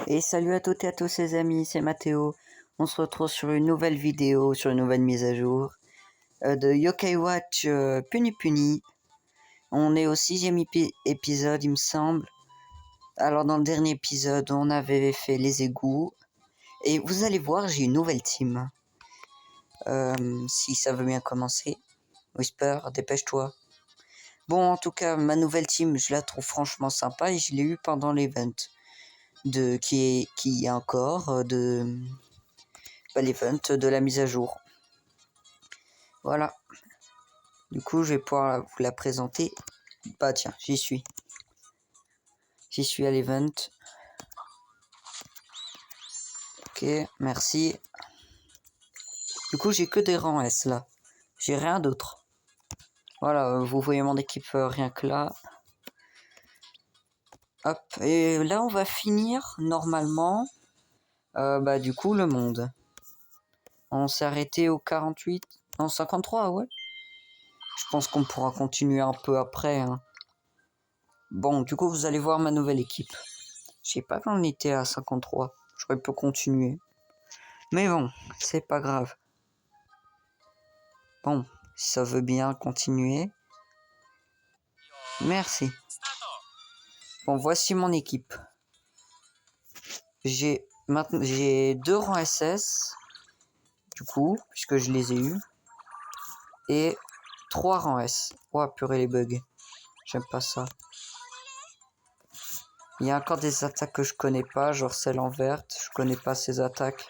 Et salut à toutes et à tous les amis, c'est Mathéo. On se retrouve sur une nouvelle vidéo, sur une nouvelle mise à jour de Yokai Watch Puni Puni. On est au 6e épisode il me semble. Alors dans le dernier épisode on avait fait les égouts. Et vous allez voir, j'ai une nouvelle team. Si ça veut bien commencer. Whisper, dépêche-toi. Bon, en tout cas, ma nouvelle team, je la trouve franchement sympa et je l'ai eu pendant l'event. Qui est encore l'event de la mise à jour. Voilà. Du coup, je vais pouvoir vous la présenter. Bah tiens, j'y suis. J'y suis à l'event. Ok, merci. Du coup, j'ai que des rangs S là. J'ai rien d'autre. Voilà, vous voyez mon équipe rien que là. Hop, et là on va finir normalement. Du coup, le monde. On s'est arrêté au 48. Non, 53, ouais. Je pense qu'on pourra continuer un peu après. Hein. Bon, du coup, vous allez voir ma nouvelle équipe. Je sais pas quand on était à 53. J'aurais pu continuer. Mais bon, c'est pas grave. Bon, si ça veut bien continuer. Merci. Bon, voici mon équipe. J'ai 2 rangs SS. Du coup, puisque je les ai eus. Et 3 rangs S. Oh, purée les bugs. J'aime pas ça. Il y a encore des attaques que je connais pas, genre celle en verte. Je connais pas ces attaques.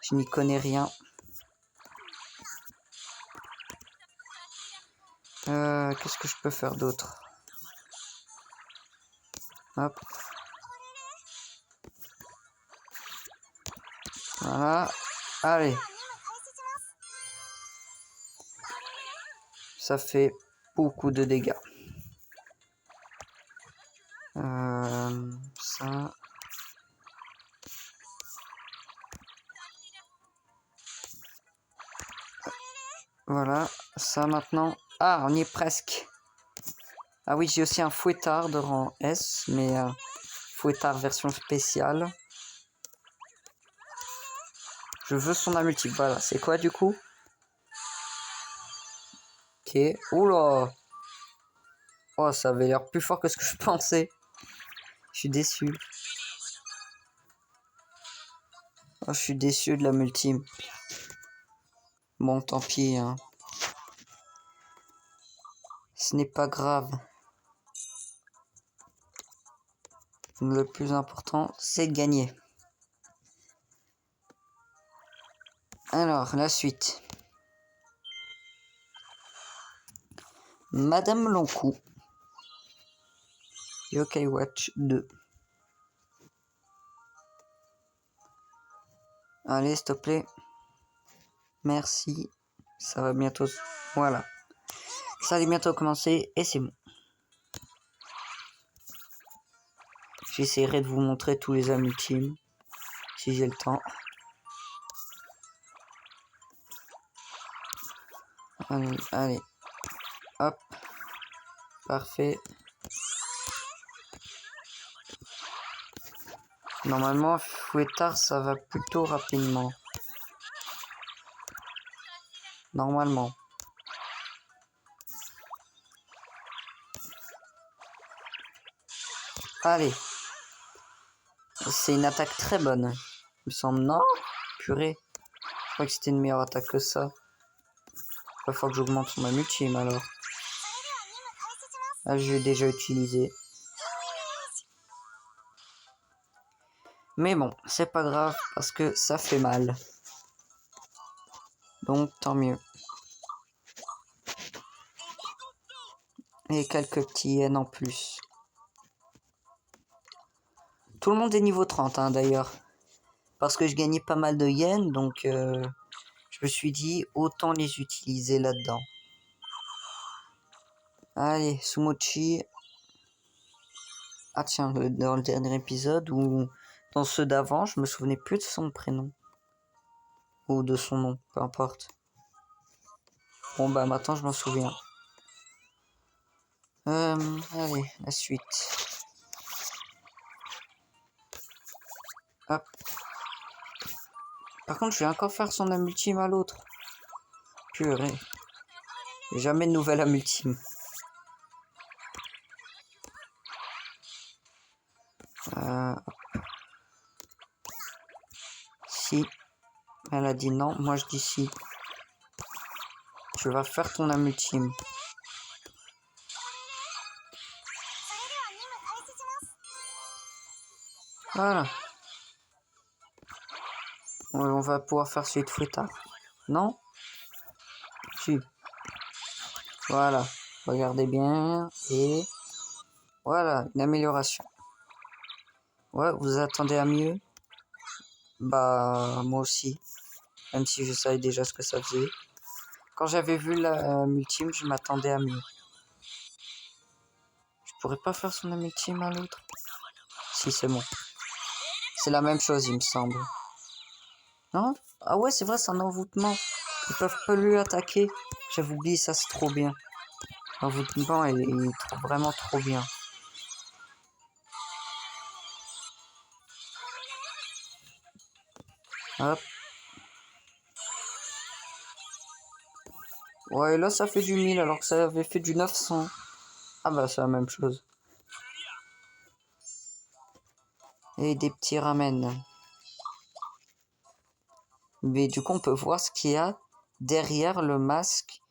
Je n'y connais rien. Qu'est-ce que je peux faire d'autre? Hop. Voilà. Allez. Ça fait beaucoup de dégâts. Ça. Voilà. Ça maintenant. Ah, on y est presque. Ah oui, j'ai aussi un fouettard de rang S, mais fouettard version spéciale. Je veux son multiple. Voilà, c'est quoi du coup? Ok. Oula. Oh, ça avait l'air plus fort que ce que je pensais. Je suis déçu. Oh, je suis déçu de la multime. Bon, tant pis. Hein. Ce n'est pas grave. Le plus important, c'est de gagner. Alors, la suite. Madame Lonkou. Yokai Watch 2. Allez, s'il te plaît. Merci. Ça va bientôt... Voilà. Ça va bientôt commencer et c'est bon. J'essaierai de vous montrer tous les amis ultimes. Si j'ai le temps. Allez, allez. Hop. Parfait. Normalement, fouettard, ça va plutôt rapidement. Normalement. Allez. C'est une attaque très bonne. Il me semble, non? Purée. Je crois que c'était une meilleure attaque que ça. Il va falloir que j'augmente ma multime alors. Ah, je l'ai déjà utilisé. Mais bon, c'est pas grave parce que ça fait mal. Donc tant mieux. Et quelques petits yens en plus. Tout le monde est niveau 30 hein, d'ailleurs. Parce que je gagnais pas mal de yens, donc je me suis dit autant les utiliser là-dedans. Allez, Sumochi. Ah tiens, dans le dernier épisode ou dans ceux d'avant, je me souvenais plus de son prénom. Ou de son nom, peu importe. Bon bah maintenant je m'en souviens. Allez, la suite. Hop. Par contre, je vais encore faire son âme ultime à l'autre. Purée. Jamais de nouvelle âme ultime. Si. Elle a dit non. Moi, je dis si. Tu vas faire ton âme ultime. Voilà. On va pouvoir faire celui de Fouettard. Non? Si. Voilà. Regardez bien. Et voilà, une amélioration. Ouais, vous attendez à mieux? Bah, moi aussi. Même si je savais déjà ce que ça faisait. Quand j'avais vu la ultime, je m'attendais à mieux. Je pourrais pas faire son ultime à l'autre? Si, c'est bon. C'est la même chose, il me semble. Non? Ah ouais, c'est vrai, c'est un envoûtement. Ils peuvent pas lui attaquer. J'avais oublié, ça c'est trop bien. L'envoûtement, il est vraiment trop bien. Hop. Ouais, là ça fait du 1000 alors que ça avait fait du 900. Ah bah c'est la même chose. Et des petits ramen. Mais du coup on peut voir ce qu'il y a derrière le masque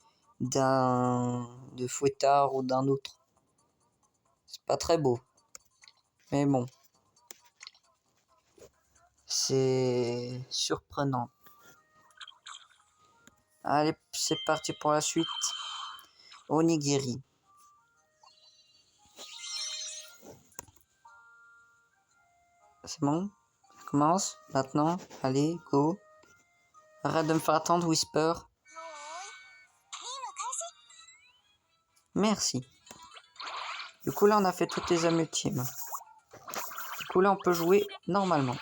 de Fouettard ou d'un autre. C'est pas très beau. Mais bon. C'est surprenant. Allez, c'est parti pour la suite. Onigiri. C'est bon? Ça commence? Maintenant? Allez, go. Arrête de me faire attendre, Whisper. Merci. Du coup, là, on a fait toutes les âmes ultimes. Du coup, là, on peut jouer normalement.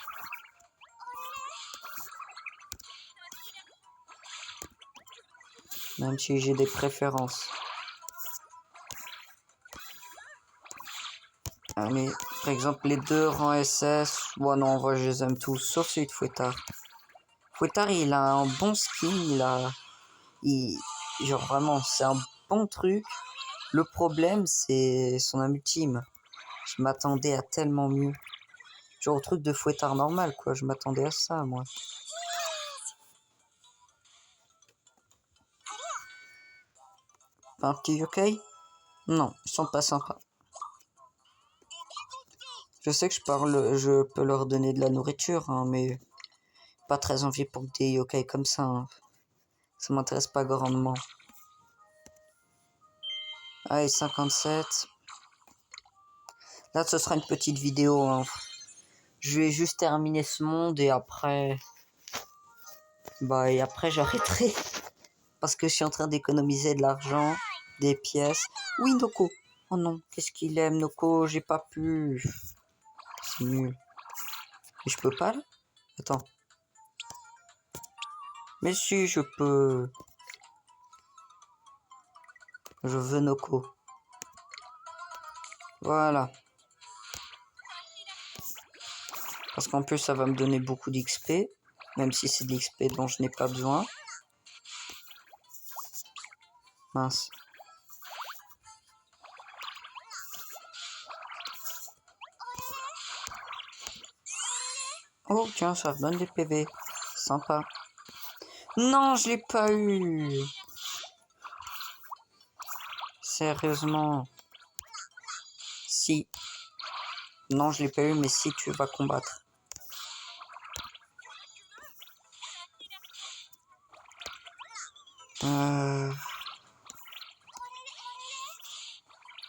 Même si j'ai des préférences. Allez, par exemple, les deux rangs SS. Bon, non, en vrai, je les aime tous, sauf celui de Fouettard. Fouettard, il a un bon skin, genre, vraiment, c'est un bon truc. Le problème, c'est son âme ultime. Je m'attendais à tellement mieux. Genre, au truc de Fouettard normal, quoi. Je m'attendais à ça, moi. Un petit yokai? Non, ils sont pas sympas. Je sais que je peux leur donner de la nourriture, hein, mais pas très envie pour des yokai comme ça. Hein. Ça m'intéresse pas grandement. Allez, 57. Là, ce sera une petite vidéo. Hein. Je vais juste terminer ce monde et après... et après j'arrêterai. Parce que je suis en train d'économiser de l'argent, des pièces. Oui, Noko. Oh non, qu'est-ce qu'il aime, Noko? J'ai pas pu. C'est nul. Mais je peux pas, là? Attends. Mais si, je peux. Je veux Noko. Voilà. Parce qu'en plus, ça va me donner beaucoup d'XP. Même si c'est de l'XP dont je n'ai pas besoin. Mince. Oh, tiens, ça donne des PV. Sympa. Non, je l'ai pas eu. Sérieusement. Si. Non, je l'ai pas eu, mais si tu vas combattre.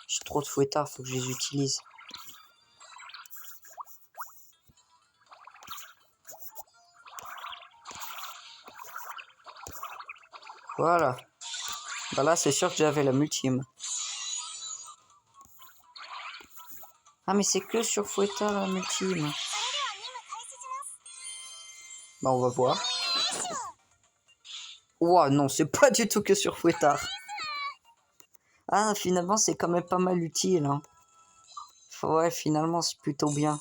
J'ai trop de fouettards, faut que je les utilise. Voilà. Bah là, c'est sûr que j'avais la multime. Ah, mais c'est que sur Fouettard la multime. Bah, on va voir. Ouah, non, c'est pas du tout que sur Fouettard. Ah, finalement, c'est quand même pas mal utile. Hein. Ouais, finalement, c'est plutôt bien.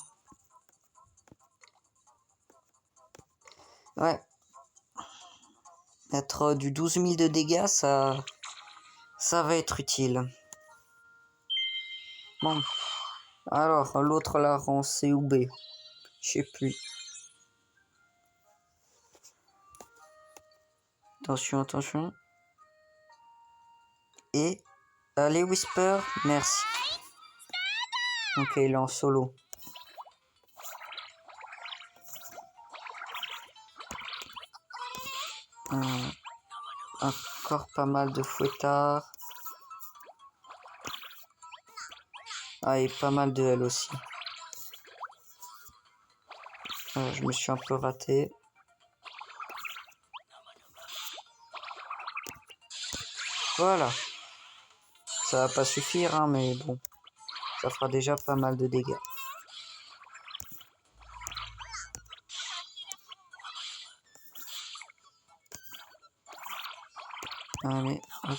Ouais. Être du 12 000 de dégâts, ça va être utile. Bon. Alors, l'autre là, rang C ou B. Je sais plus. Attention, attention. Et... Allez, Whisper. Merci. Ok, il est en solo. Encore pas mal de fouettards. Ah, et pas mal de L aussi. Je me suis un peu raté. Voilà. Ça va pas suffire, hein, mais bon. Ça fera déjà pas mal de dégâts. Allez, hop.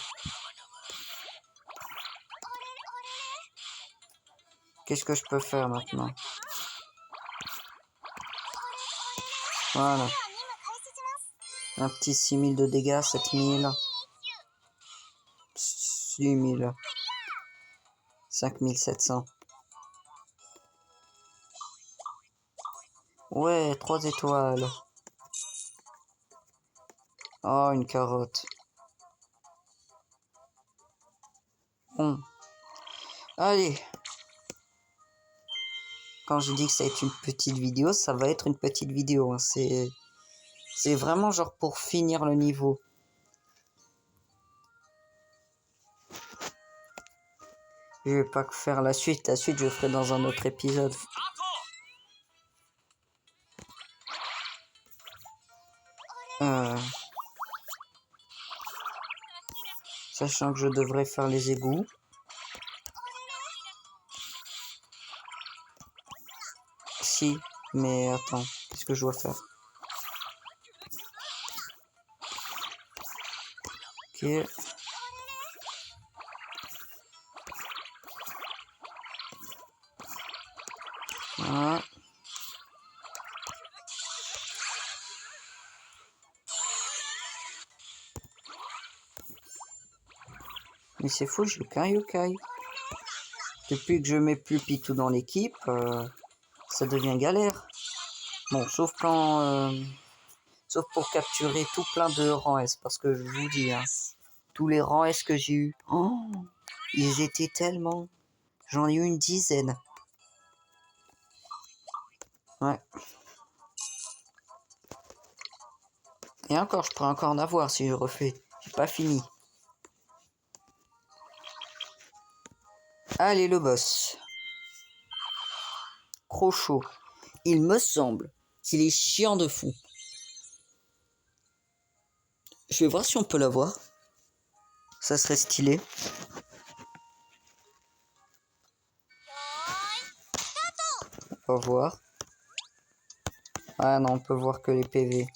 Qu'est-ce que je peux faire maintenant? Voilà. Un petit 6000 de dégâts, 7000. 6000. 5700. Ouais, 3 étoiles. Oh, une carotte. Bon. Allez. Quand je dis que ça va être une petite vidéo, ça va être une petite vidéo. Hein. C'est vraiment genre pour finir le niveau. Je vais pas faire la suite. La suite, je ferai dans un autre épisode. Sachant que je devrais faire les égouts. Si, mais attends, qu'est-ce que je dois faire? Ok. Voilà. Mais c'est fou, j'ai qu'un yokai. Depuis que je mets plus Pitou dans l'équipe, ça devient galère. Bon, sauf quand... sauf pour capturer tout plein de rangs S, parce que je vous dis, hein, tous les rangs S que j'ai eu, oh, ils étaient tellement... J'en ai eu une dizaine. Ouais. Et encore, je pourrais encore en avoir si je refais. J'ai pas fini. Allez, le boss. Crochot. Il me semble qu'il est chiant de fou. Je vais voir si on peut l'avoir. Ça serait stylé. On va voir. Ah non, on peut voir que les PV.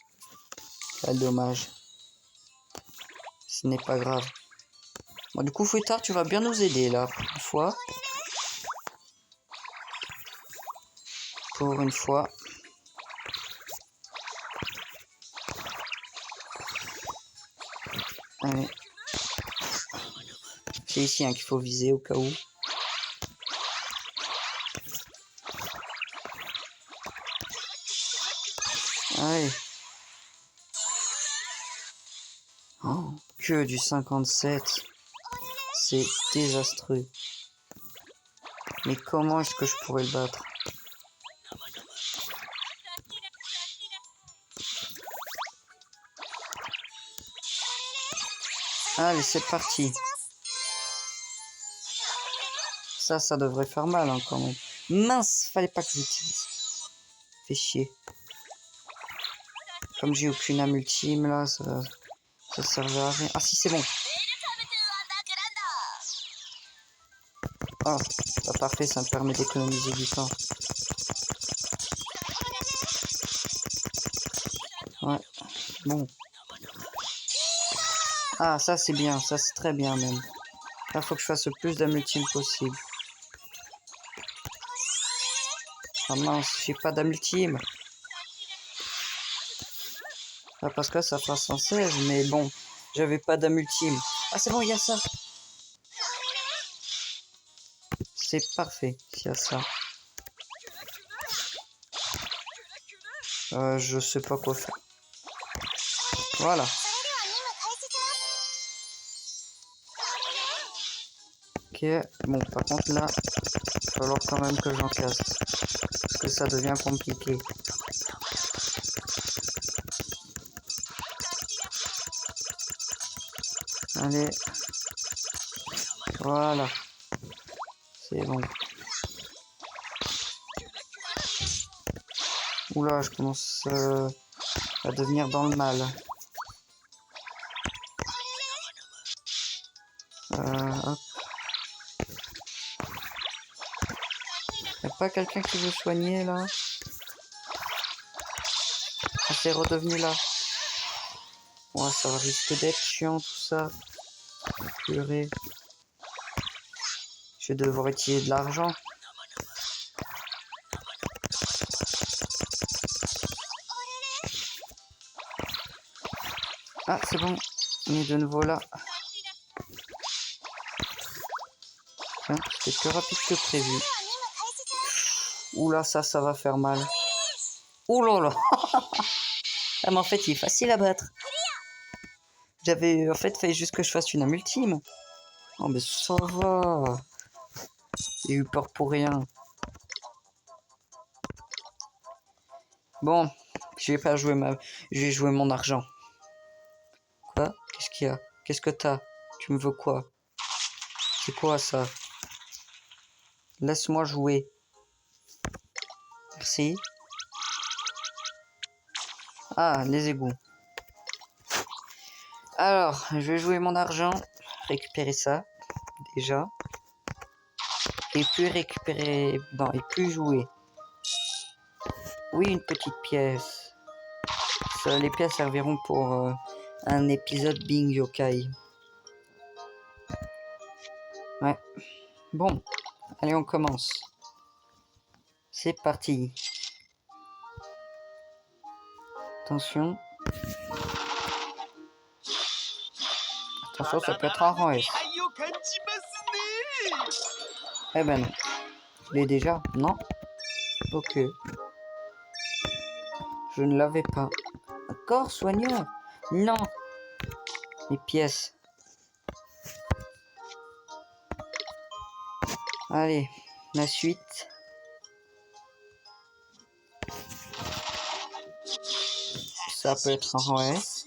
Quel dommage. Ce n'est pas grave. Bon, du coup, Fouettard, tu vas bien nous aider là, pour une fois. Pour une fois. Allez. C'est ici hein, qu'il faut viser au cas où. Allez. Oh, que du 57. C'est désastreux. Mais comment est-ce que je pourrais le battre? Allez, c'est parti. Ça devrait faire mal hein, quand même. Mince, fallait pas que j'utilise. Fait chier. Comme j'ai aucune âme ultime là, ça servait à rien. Ah si, c'est bon. Ah, bah, parfait, ça me permet d'économiser du temps. Ouais, bon. Ah, ça c'est bien, ça c'est très bien même. Là, faut que je fasse le plus d'âme ultime possible. Ah mince, j'ai pas d'âme ultime. Ah, parce que ça fera 116, mais bon, j'avais pas d'âme ultime. Ah, c'est bon, il y a ça. C'est parfait, s'il y a ça. Je sais pas quoi faire. Voilà. Ok, bon, par contre là, il va falloir quand même que j'en casse. Parce que ça devient compliqué. Allez. Voilà. C'est bon. Oula, je commence à devenir dans le mal. Hop. Y'a pas quelqu'un qui veut soigner là? Ah, c'est redevenu là. Ouais, ça risque d'être chiant tout ça. Purée. Je vais devoir utiliser de l'argent. Ah, c'est bon. On est de nouveau là. Tiens, c'était plus rapide que prévu. Oula, ça va faire mal. Ouh là. Ah, mais en fait, il est facile à battre. J'avais, en fait, fait juste que je fasse une âme ultime. Oh, mais ça va. J'ai eu peur pour rien. Bon, je vais pas jouer je vais jouer mon argent. Quoi? Qu'est-ce qu'il y a? Qu'est-ce que t'as? Tu me veux quoi? C'est quoi ça? Laisse-moi jouer. Merci. Ah, les égouts. Alors, je vais jouer mon argent. Récupérer ça, déjà. Et puis récupérer... Non, et puis jouer. Oui, une petite pièce. Ça, les pièces serviront pour un épisode Bing Yokai. Ouais. Bon, allez, on commence. C'est parti. Attention. Attention, ça peut être un rang S. Eh ben non. Je l'ai déjà? Non? Ok. Je ne l'avais pas. Encore, soigneur? Non. Les pièces. Allez, la suite. Ça peut être un rang S.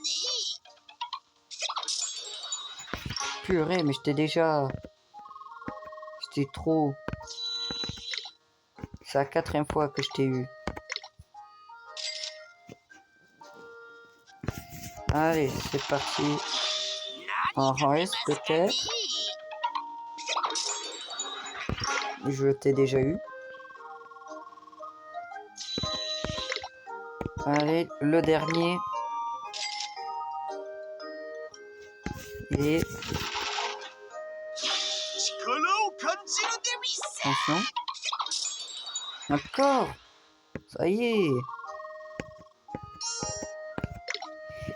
Purée, mais j'étais déjà... J'étais trop... C'est la 4e fois que je t'ai eu. Allez, c'est parti. Un rang S peut-être. Je t'ai déjà eu. Allez, le dernier. Et... Attention. Encore. Ça y est.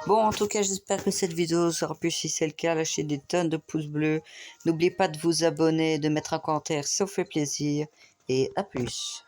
Bon, en tout cas, j'espère que cette vidéo vous aura plu. Si c'est le cas, lâchez des tonnes de pouces bleus. N'oubliez pas de vous abonner, de mettre un commentaire, ça vous fait plaisir. Et à plus.